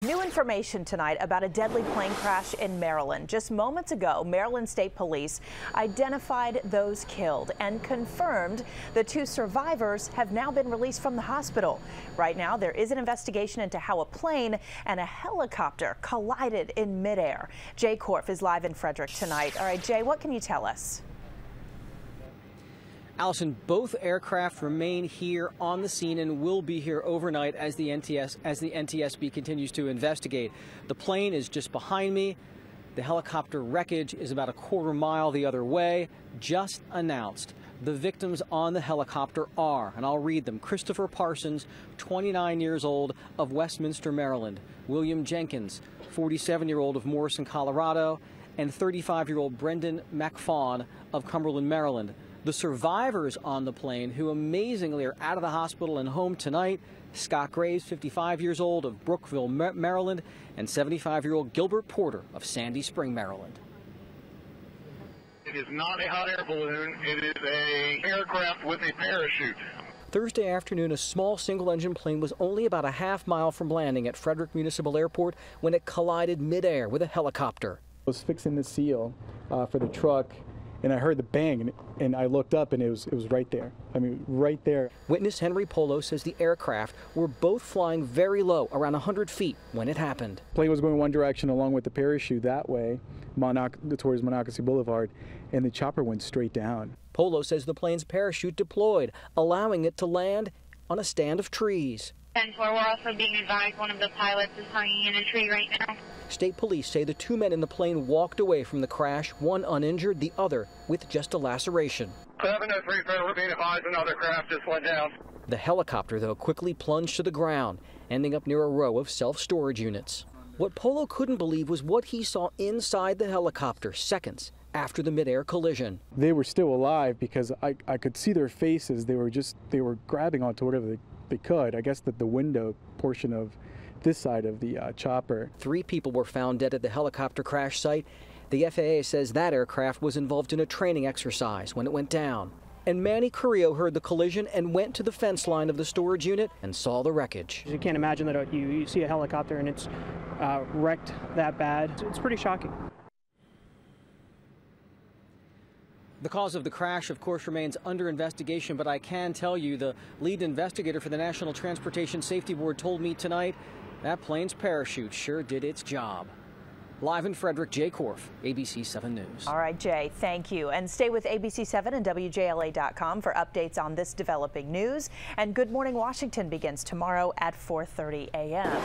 New information tonight about a deadly plane crash in Maryland. Just moments ago, Maryland State Police identified those killed and confirmed the 2 survivors have now been released from the hospital. Right now, there is an investigation into how a plane and a helicopter collided in midair. Jay Korf is live in Frederick tonight. All right, Jay, what can you tell us? Allison, both aircraft remain here on the scene and will be here overnight as the NTSB continues to investigate. The plane is just behind me. The helicopter wreckage is about a quarter mile the other way. Just announced. The victims on the helicopter are, and I'll read them, Christopher Parsons, 29 years old, of Westminster, Maryland; William Jenkins, 47-year-old of Morrison, Colorado; and 35-year-old Brendan McFawn of Cumberland, Maryland. The survivors on the plane, who amazingly are out of the hospital and home tonight: Scott Graves, 55 years old, of Brookville, Maryland, and 75-year-old Gilbert Porter of Sandy Spring, Maryland. It is not a hot air balloon. It is an aircraft with a parachute. Thursday afternoon, a small single-engine plane was only about a half mile from landing at Frederick Municipal Airport when it collided midair with a helicopter. I was fixing the seal for the truck, and I heard the bang, and I looked up, and it was right there. I mean, right there. Witness Henry POLO says the aircraft were both flying very low, around 100 feet, when it happened. The plane was going one direction along with the parachute that way, towards Monocacy Boulevard, and the chopper went straight down. POLO says the plane's parachute deployed, allowing it to land on a stand of trees. And we're also being advised one of the pilots is hanging in a tree right now. State police say the 2 men in the plane walked away from the crash, one uninjured, the other with just a laceration. 703 Federal being advised another craft just went down. The helicopter, though, quickly plunged to the ground, ending up near a row of self-storage units. What Polo couldn't believe was what he saw inside the helicopter seconds after the midair collision. They were still alive because I could see their faces. They were grabbing onto whatever they could. I guess that the window portion of this side of the chopper. 3 people were found dead at the helicopter crash site. The FAA says that aircraft was involved in a training exercise when it went down. And Manny Carrillo heard the collision and went to the fence line of the storage unit and saw the wreckage. You can't imagine that you see a helicopter and it's wrecked that bad. It's pretty shocking. The cause of the crash, of course, remains under investigation, but I can tell you the lead investigator for the National Transportation Safety Board told me tonight that plane's parachute sure did its job. Live in Frederick, Jay Korf, ABC 7 News. All right, Jay, thank you. And stay with ABC 7 and WJLA.com for updates on this developing news. And Good Morning Washington begins tomorrow at 4:30 a.m.